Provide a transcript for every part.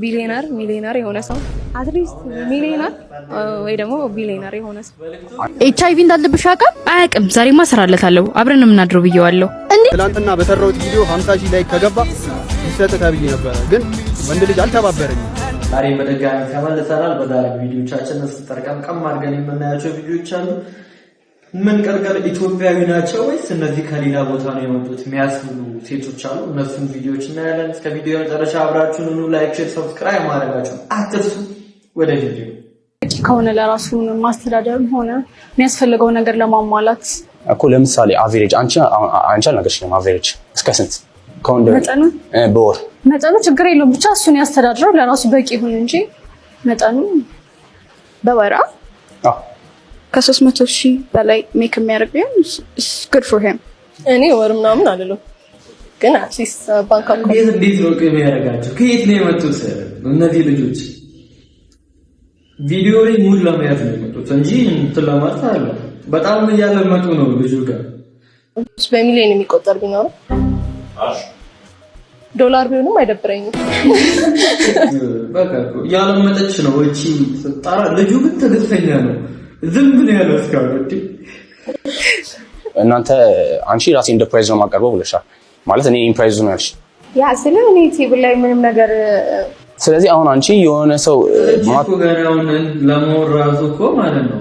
ቢሊየነር ሚሊየነር የሆነ ሰው አትሊስት ሚሊየነር ወይ ደግሞ ቢሊየነር የሆነ ሰው ኤችአይቪ እንዳለብሽ አያውቅም። ዛሬማ እሰራለታለሁ አብረን የምናድረው ብየዋለሁ። ትናንትና በሰራሁት ቪዲዮ 50,000 ላይክ ከገባ ይሰጥ ተብዬ ነበር፣ ግን ወንድ ልጅ አልተባበረኝም። ዛሬ በድጋሚ ተመልሰናል። በዛሬ ቪዲዮቻችን ቀም አድርገን የምናያቸው ቪዲዮዎች አሉ። ምን ቀርቀር ኢትዮጵያዊ ናቸው ወይስ እነዚህ ከሌላ ቦታ ነው የመጡት የሚያስብሉ ሴቶች አሉ። እነሱን ቪዲዮዎች እናያለን። እስከ ቪዲዮ መጨረሻ አብራችሁን ሁኑ። ላይክ፣ ሼር፣ ሰብስክራይብ ማድረጋችሁን አትርሱ። ወደ ቪዲዮ ከሆነ ለራሱ ማስተዳደር ሆነ የሚያስፈልገው ነገር ለማሟላት እኮ ለምሳሌ አቨሬጅ አንቺ አልነገርሽኝም። አቨሬጅ እስከ ስንት ከወንድ መጠኑ በወር መጠኑ ችግር የለውም ብቻ እሱን ያስተዳድረው ለራሱ በቂ ይሁን እንጂ መጠኑ በወራ ከ300,000 በላይ ሜክ የሚያደርግ ቢሆን is good for him። እኔ ወር ምናምን አልለው ግን አትሊስት ባንክ አካውንት እንዴት ነው የሚያደርጋቸው? ከየት ነው የመጡት እነዚህ ልጆች? ቪዲዮ ላይ ሙድ ለማየት ነው የመጡት እንጂ እንትን ለማለት አይደለም። በጣም እያለመጡ ነው ልጁ ጋር በሚሊዮን የሚቆጠር ቢኖር ዶላር ቢሆንም አይደብረኝም። በቃ ያለመጠች ነው እቺ ጣራ። ልጁ ግን ትግስተኛ ነው። ዝም ብሎ ያለው እስካሁን እናንተ አንቺ ራሴ እንደ ፕራይዝ ነው ማቀርበው ብለሻል ማለት እኔ ኢምፕራይዝ ነው ያልሽ ያ ስለ እኔ ቲቪ ላይ ምንም ነገር። ስለዚህ አሁን አንቺ የሆነ ሰው ማቆ ጋራውን ለሞራሱ እኮ ማለት ነው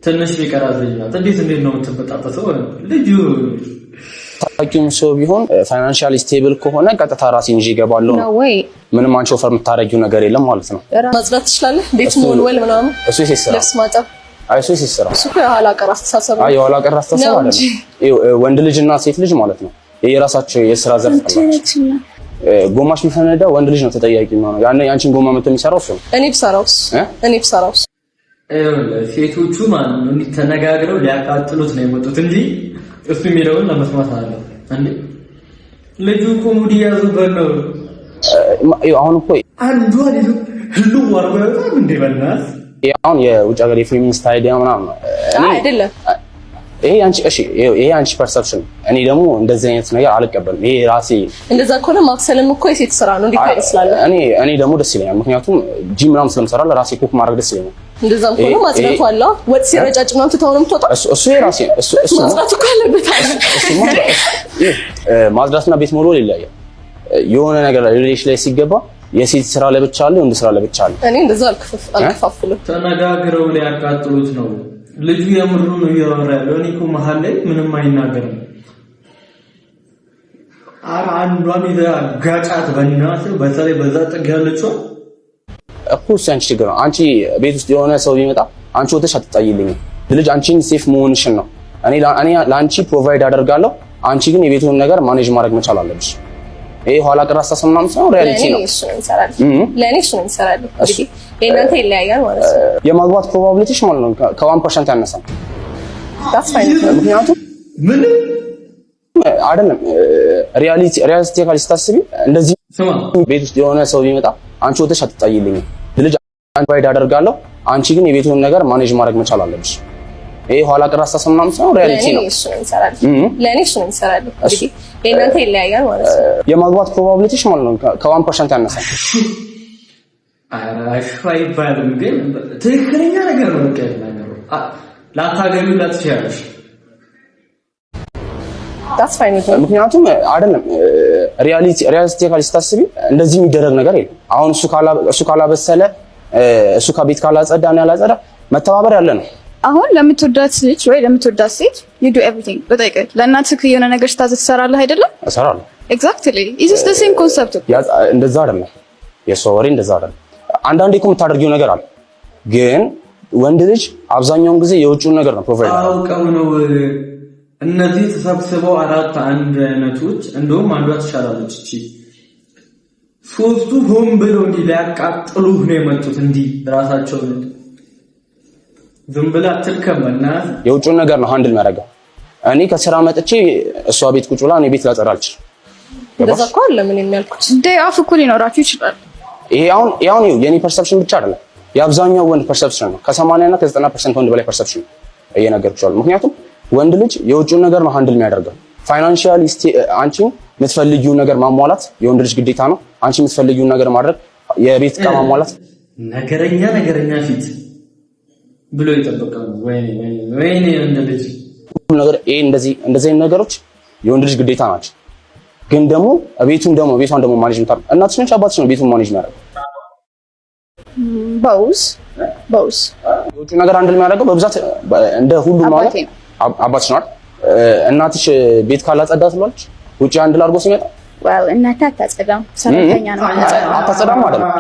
ትንሽ ቢቀራዘኛት እንዴት ነው የምትበጣጠሰው? ልጁ ታቂም ሰው ቢሆን ፋይናንሻሊ ስቴብል ከሆነ ቀጥታ ራሴን ይዤ እገባለሁ ነው ወይ? ምንም አንቺ ኦፈር የምታረጊው ነገር የለም ማለት ነው። ማጽዳት ትችላለህ? ቤት ሞልወል ምናምን እሱ ይሰራ ልብስ ማጠብ እሱ ይሰራ እሱ ከኋላ ቀር አስተሳሰብ ነው። የኋላ ቀር አስተሳሰብ አይደለም። ወንድ ልጅና ሴት ልጅ ማለት ነው የራሳቸው የሥራ ዘርፍ አላቸው። ጎማሽ ቢፈነዳ ወንድ ልጅ ነው ተጠያቂ የሚሆነው። ያንቺን ጎማ መጥቶ የሚሰራው እሱ ነው። እኔ ብሰራውስ ሴቶቹ ማለት ነው ተነጋግረው ሊያቃጥሉት ነው የመጡት እንጂ እሱ የሚለውን ለመስማት አለ እንዴ። ልጁ እኮ ሙድ ያዙበት ነው። አሁን እኮ አንዱ ልጅ ሁሉ ወርቆ ያወጣል እንዴ በእናትህ። አሁን የውጭ ሀገር የፌሚኒስት አይዲያ ምናምን አይደለም ይሄ አንቺ እሺ፣ ይሄ አንቺ ፐርሰፕሽን። እኔ ደግሞ እንደዚህ አይነት ነገር አልቀበልም። ይሄ ራሴ እንደዛ ከሆነ ማክሰልም እኮ የሴት ስራ ነው እንዴት አይመስላል? እኔ ደግሞ ደስ ይለኛል፣ ምክንያቱም ጂም ምናምን ስለምሰራ ለራሴ ኩክ ማድረግ ደስ ይለኛል። እንደዛም ከሆነ ማጽዳቱ አለ ወጥ ሲረጫጭ ምናምን ትተው ነው የምትወጣው። እሱ የራሴ እሱ ማጽዳቱ ካለበት ማጽዳትና ቤት ሞልወል ይለያያል። የሆነ ነገር ሪሌሽን ላይ ሲገባ የሴት ስራ ለብቻ አለ፣ ወንድ ስራ ለብቻ አለ። እኔ እንደዛ አልከፋፍልም። ተነጋግረው ሊያቃጥሉት ነው። ልጁ የምሩ ነው እያወራ ያለው። እኔ እኮ መሀል ላይ ምንም አይናገርም። አንዷን ጋጫት በእናትህ በተለይ በዛ ጥግ ያለችው እኮ አንቺ ችግር ነው። አንቺ ቤት ውስጥ የሆነ ሰው ቢመጣ አንቺ ወተሽ አትጣይልኝ። ልጅ አንቺን ሴፍ መሆንሽን ነው። እኔ ለአንቺ ፕሮቫይድ አደርጋለሁ። አንቺ ግን የቤቱን ነገር ማኔጅ ማድረግ መቻል አለብሽ። ይሄ ኋላ ቀር አስተሳሰብ ምናምን ሳይሆን ሪያሊቲ ነው። ለኔ እሱ ነው የሚሰራልኝ። እንግዲህ የእናንተ ይለያያል ማለት ነው። የማግባት ፕሮባቢሊቲሽ ማለት ነው ከ1% ያነሳል። ምክንያቱም ምን አይደለም ሪያሊስቲካሊ ስታስቢ እንደዚህ ቤት ውስጥ የሆነ ሰው ቢመጣ አንቺ ወተሽ አትጣይልኝ። ልጅ አንቺ ፕሮቫይድ አደርጋለሁ። አንቺ ግን የቤቱን ነገር ማኔጅ ማድረግ መቻል አለብሽ። ይሄ ኋላ ቀር አስተሳሰብ ምናምን ሳይሆን ሪያሊቲ ነው። ለኔ እሱ ነው የሚሰራልኝ። እንግዲህ የእናንተ ይለያያል ማለት ነው። የማግባት ፕሮባቢሊቲሽ ማለት ነው ከ1% ያነሳል። አራሽ አይባልም ግን ትክክለኛ ነገር ነው። ነገር ላታገኙ ላትችያለሽ። ምክንያቱም አይደለም ሪያሊስቲካሊ ስታስቢ እንደዚህ የሚደረግ ነገር የለም። አሁን እሱ ካላበሰለ እሱ ከቤት ካላጸዳ ነው ያላጸዳ መተባበር ያለ ነው። አሁን ለምትወዳት ልጅ ወይ ለምትወዳት ሴት you do everything በጠይቀህ ለእናትህ የሆነ ነገር ስታዘዝ ትሰራለህ አይደለም? እሰራለሁ። exactly is this the same concept? እንደዛ አይደለም። የሰው ወሬ እንደዛ አይደለም። አንዳንዴ እኮ የምታደርጊው ነገር አለ። ግን ወንድ ልጅ አብዛኛውን ጊዜ የውጭውን ነገር ነው ፕሮቫይድ አውቀው ነው። እነዚህ ተሰብስበው አራት አንድ አይነቶች እንደውም አንዷ ትሻላለች። እቺ ሶስቱ ሆም ብለው እንዲህ ሊያቃጥሉህ ነው የመጡት። እንዲህ ራሳቸውን ዝም ብላ አትልከምና የውጭውን ነገር ነው ሃንድል የሚያደርገው። እኔ ከስራ መጥቼ እሷ ቤት ቁጭ ብላ እኔ ቤት ላጸዳ አልችልም። እንደዛ እኮ አለ ምን የሚያልኩት ዴይ ኦፍ እኮ ሊኖራችሁ ይችላል። ይሄ አሁን የኔ ፐርሰፕሽን ብቻ አይደለም፣ የአብዛኛው ወንድ ፐርሰፕሽን ነው። ከ80 እና ከ90% ወንድ በላይ ፐርሰፕሽን ነው እየነገርኩሽ። ምክንያቱም ወንድ ልጅ የውጭውን ነገር ነው ሃንድል የሚያደርገው። ፋይናንሻሊ አንቺን የምትፈልጊውን ነገር ማሟላት የወንድ ልጅ ግዴታ ነው። አንቺ የምትፈልጊውን ነገር ማድረግ የቤት ዕቃ ማሟላት ነገረኛ ፊት ብሎ ይጠበቃሉ። ወይኔ እንደ ልጅ ሁሉ ነገር እንደዚህ ነገሮች የወንድ ልጅ ግዴታ ናቸው። ግን ደግሞ ቤቱን ደግሞ ማኔጅ ምታር እናትሽ ነች አባትሽ ነው ቤቱን ማኔጅ የሚያደርገው ቦስ የውጭ ነገር አንድ የሚያደርገው በብዛት እንደ ሁሉ ማለት አባትሽ ነው። እናትሽ ቤት ካላጸዳ ትሏለች ውጪ አንድ ላርጎ ሲመጣ እናት አታጸዳም ሰራተኛ ነው አታጸዳም ማለት ነው።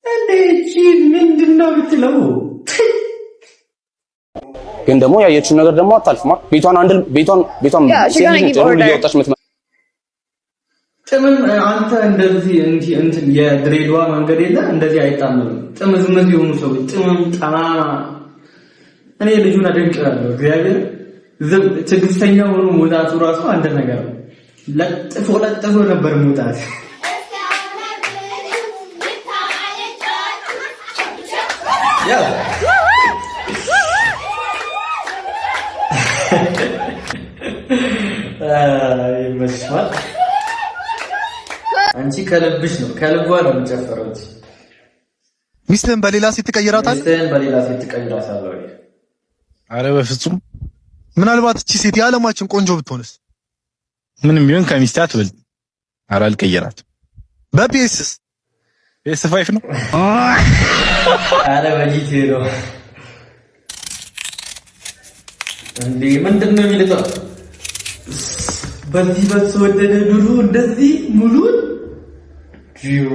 እንዴ ምንድነው የምትለው? ግን ደግሞ ያየችውን ነገር ደግሞ አታልፍማ። ቤቷን እያወጣች ምትመ ጥምም አንተ እንደዚህ እንትን የድሬዳዋ መንገድ የለ እንደዚህ አይጣመም። ጥምዝምዝ የሆኑ ሰዎች ጥምም ጠማማ እኔ ልጁን አደንቀዋለሁ። እግዚአብሔር ትዕግስተኛ ሆኖ መውጣቱ ራሱ አንድ ነገር ነው። ለጥፎ ነበር መውጣት። ያ ይመስላል አንቺ ከልብሽ ነው ከልቧ ነው የምትጨፈረው። ሚስትህን በሌላ ሴት ትቀይራታለህ? ሚስትህን በሌላ ሴት ትቀይራታለህ? አረ በፍጹም። ምናልባት እቺ ሴት የዓለማችን ቆንጆ ብትሆንስ? ምንም ቢሆን ከሚስት አትበልጥ። አረ አልቀየራትም። በፒኤስስ PS5 ነው። አረ በጂቲ ነው እንዴ? ምንድነው የሚልጠው? በዚህ በተወደደ ዱሩ እንደዚህ ሙሉን ጂዮ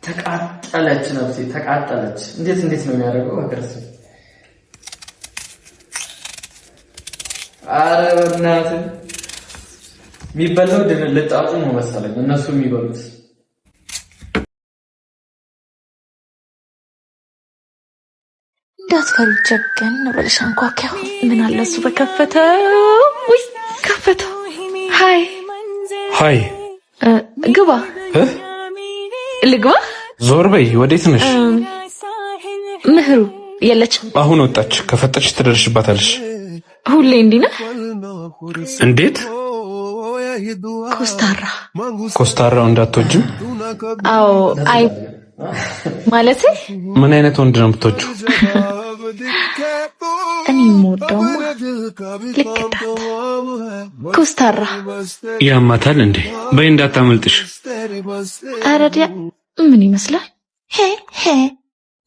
ተቃጠለች ነፍሴ ተቃጠለች። እንዴት ነው የሚያደርገው? አከርስ አረ በእናትህ የሚበላው ልጣጩ ነው መሰለኝ እነሱ የሚበሉት። እንዳትፈሪ ጀገን በልሽ አንኳኪያው ምን አለ እሱ በከፈተው ወይ ከፈተው። ሃይ ግባ ልግባ። ዞር በይ። ወዴት ነሽ? ምህሩ የለችም። አሁን ወጣች። ከፈጠች ትደርሽባታለሽ። ሁሌ እንዲህ ነህ? እንዴት? ኮስታራው እንዳትወጂም? አዎ አይ ማለት ምን አይነት ወንድ ነው የምትወጂው? እኔ የምወደው ልክ ኮስታራ። ያማታል እንዴ? በይ እንዳታመልጥሽ። አረዲያ ምን ይመስላል? ሄ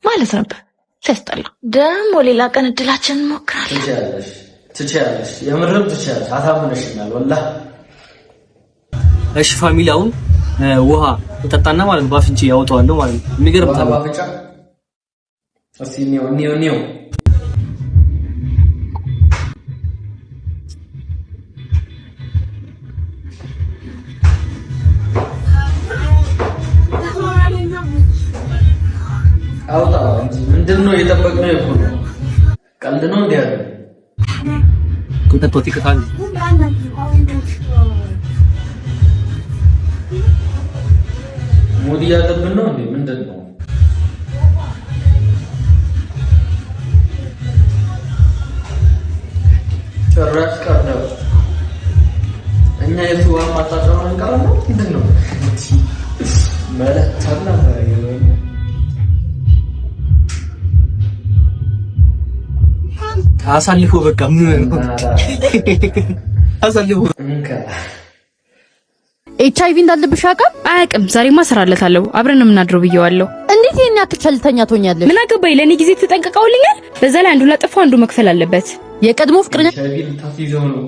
ማለት ነበር። ሲያስጠላ ደግሞ ሌላ ቀን እድላችንን እንሞክራለን። ትችያለሽ፣ የምርም ትችያለሽ። አታምነሽኛል ወላሂ። እሺ ፋሚሊ አሁን ውሃ ተጠጣና ማለት ነው ባፍንጪ ያወጣዋለሁ ማለት ነው። የሚገርም ታዲያ ባፍንጫ እስቲ ኒው አውጣ እንጂ ምንድነው የጠበቅነው? እኮ ቀልድ ነው እንዴ? ያለው ቁጥጥት ይከታል። ሙዲ ያለብን ነው እንዴ? ምንድነው? ጭራሽ ቀርደው እኛ የሱዋ ማጣጣው እንቀራለን። ምንድነው መለታና አሳልፎ በቃ ምን አሳልፎ HIV እንዳለብሽ አያውቅም። ዛሬማ እሰራለታለሁ። አብረን የምናድረው ብየዋለሁ። እንዴት የኛ ተቸልተኛ ትሆኛለሽ? ምን አገባኝ? ለኔ ጊዜ ተጠንቀቀውልኛል። በዛ ላይ አንዱ ላጠፋው አንዱ መክፈል አለበት። የቀድሞ ፍቅረኛ ታፊዘው ነው።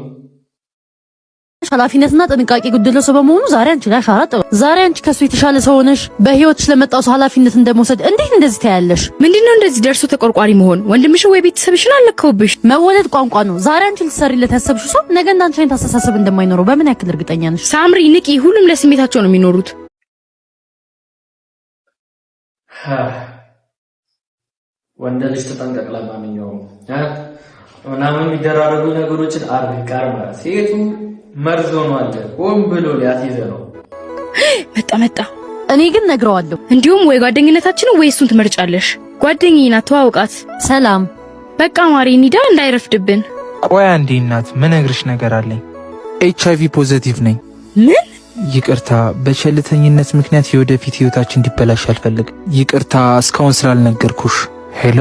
ኃላፊነትና ጥንቃቄ ጉድለው ሰው በመሆኑ ዛሬ አንቺ ላይ ሻራጥ ዛሬ አንቺ ከሱ የተሻለ ሰው ሆነሽ በህይወትሽ ለመጣው ሰው ኃላፊነት እንደመውሰድ እንዴት እንደዚህ ታያለሽ? ምንድነው እንደዚህ ደርሶ ተቆርቋሪ መሆን? ወንድምሽ ወይ ቤተሰብሽን አለከውብሽ። መወለድ ቋንቋ ነው። ዛሬ አንቺ ልትሰሪለት ያሰብሽው ሰው ነገ እንዳንቺ አይነት አስተሳሰብ እንደማይኖረው በምን ያክል እርግጠኛ ነሽ? ሳምሪ ንቂ። ሁሉም ለስሜታቸው ነው የሚኖሩት። ወንድ ልጅ ተጠንቀቅ። ለማንኛውም ምናምን የሚደራረጉ ነገሮችን አርጋር ማለት ሴቱ መርዝ ሆኗል። ሆን ብሎ ሊያስይዘ ነው። መጣ። እኔ ግን ነግረዋለሁ። እንዲሁም ወይ ጓደኝነታችን ወይ እሱን ትመርጫለሽ። ጓደኛዬ ናት፣ ተዋውቃት። ሰላም በቃ ማሪ እንሂዳ እንዳይረፍድብን። ቆይ አንዴ እናት ምነግርሽ ነገር አለኝ። HIV ፖዚቲቭ ነኝ። ምን? ይቅርታ በቸልተኝነት ምክንያት የወደፊት ህይወታችን እንዲበላሽ አልፈልግም። ይቅርታ እስካሁን ስላልነገርኩሽ። ሄሎ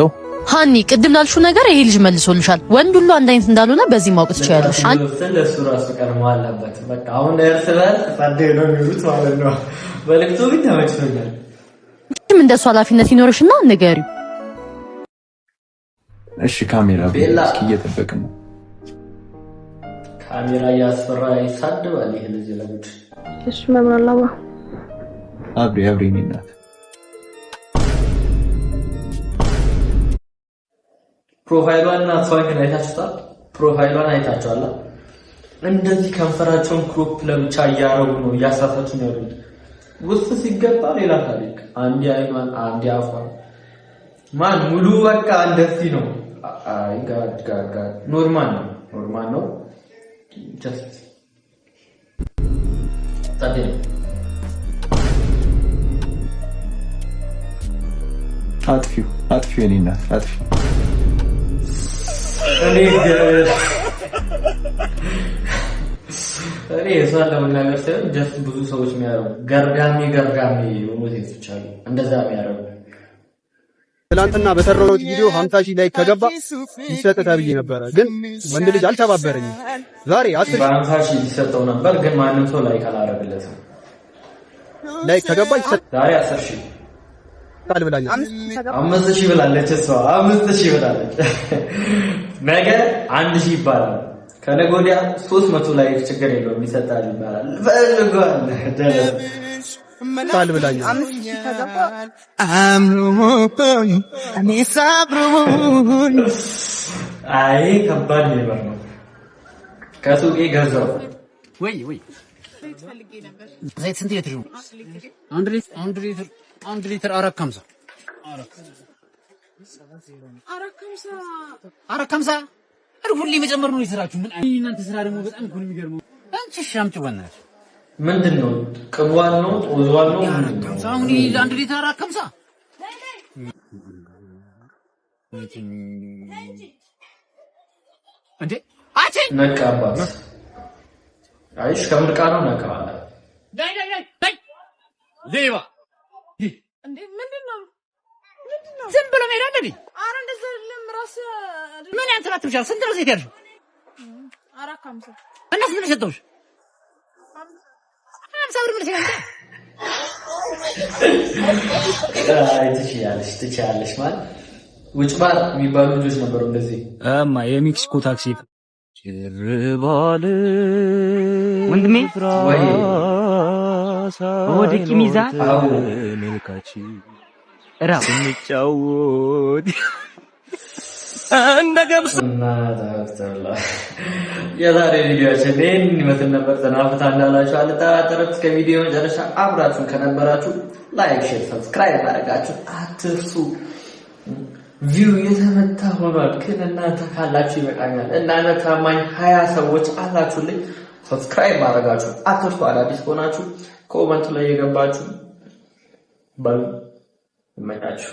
ሃኒ፣ ቅድም ላልሽው ነገር ይሄ ልጅ መልሶልሻል። ወንድ ሁሉ አንድ አይነት እንዳልሆነ በዚህ ማወቅ ትችያለሽ። ለሱ ራሱ ቀርሞ አለበት። በቃ አሁን እርስላል ታደለ ነው የሚሉት ማለት ነው። በልክቶ ግን ተመችቶኛል። እንደሱ ኃላፊነት ይኖርሽና ንገሪው። እሺ ካሜራ እስኪ እየጠበቅን ነው። ካሜራ ያስፈራ ይሳደባል ይሄ ልጅ ለምን? እሱ መብራላባ አብሪ እናት ፕሮፋይሏን አጥፋኝ አይታችኋል? ፕሮፋይሏን አይታችኋል? እንደዚህ ከንፈራቸውን ክሮፕ ለብቻ እያረጉ ነው እያሳፈቱ ነው ያሉት። ውስጥ ሲገባ ሌላ ታሪክ። አንዲ አይኗን አንዲ አፏን ማን ሙሉ በቃ እንደዚህ ነው። አይ ጋድ ኖርማል ነው። ጀስት ታዲያ አጥፊው የኔ እናት አጥፊው እኔ እሷን ለመናገር ሳይሆን ጀስት ብዙ ሰዎች የሚያደርጉ ገርጋሚ ሞቴቶች አሉ እንደዛ የሚያደርጉ። ትላንትና በሰራሁት ቪዲዮ 50,000 ላይክ ከገባ ይሰጥ ተብዬ ነበረ፣ ግን ወንድ ልጅ አልተባበረኝም። ዛሬ 50,000 ይሰጠው ነበር፣ ግን ማንም ሰው ላይክ አላደረገለትም። ላይክ ከገባ ይሰጥ ዛሬ 10,000 ቃል ብላኛል። 5,000 ብላለች እሷ 5,000 ብላለች። ነገ 1,000 ይባላል። ከነገ ወዲያ 300 ላይ ችግር የለውም ይሰጣል ይባላል። ፈልጓል ደረስ ቃል ብላኛል። አይ ከባድ ነው። ከሱቄ ገዛው ወይ ዘይት ስንት ሊትር ነው? አንድ ሊትር 450 ሁሌ መጨመር ነው የስራችሁ። ምን እናንተ ስራ ደግሞ በጣም እኮ ነው የሚገርመው። አንቺ ሻምጭ ወናሽ ምንድነው? ቅቧን ነው ጦዟን ነው አሁን ለአንድ ሊትር 450 እንዴ አቺ ነቃባት። አይሽ ከምርቃ ነው ነቃዋለ። ዳይ ሌባ እንዴ ምንድነው? ዝም ብሎ መሄድ አለብኝ። ኧረ እንደዛ አይደለም። ራስ ምን ያንተራት ብቻ ስንት ነው ዘይት ያልሽው? 450 እና ስንት ነው የሰጠሁሽ? 50 ብር ምን ሲያንተ? አይ ትችያለሽ ማለት ውጭ ባር የሚባሉ ልጆች ነበሩ እንደዚህ የሜክሲኮ ታክሲ ጭርባል ወንድሜ ወይ ወድቂ ሚዛን መልካቺ ራስ እንጫወት እና ታክተላ የዛሬ ቪዲዮአችን ይህን ይመስል ነበር። ዘናፍታ እንዳላችሁ አልጠራጠርም። እስከ ቪዲዮ መጨረሻ አብራችሁን ከነበራችሁ ላይክ፣ ሼር፣ ሰብስክራይብ ማድረጋችሁ አትርሱ። ቪው የተመታ ሆኗል፣ ግን እናንተ ካላችሁ ይበቃኛል። እናንተ ታማኝ 20 ሰዎች አላችሁልኝ። ሰብስክራይብ ማድረጋችሁ አትርሱ። አዳዲስ ሆናችሁ ኮመንት ላይ የገባችሁ በሉ ይመጣችሁ።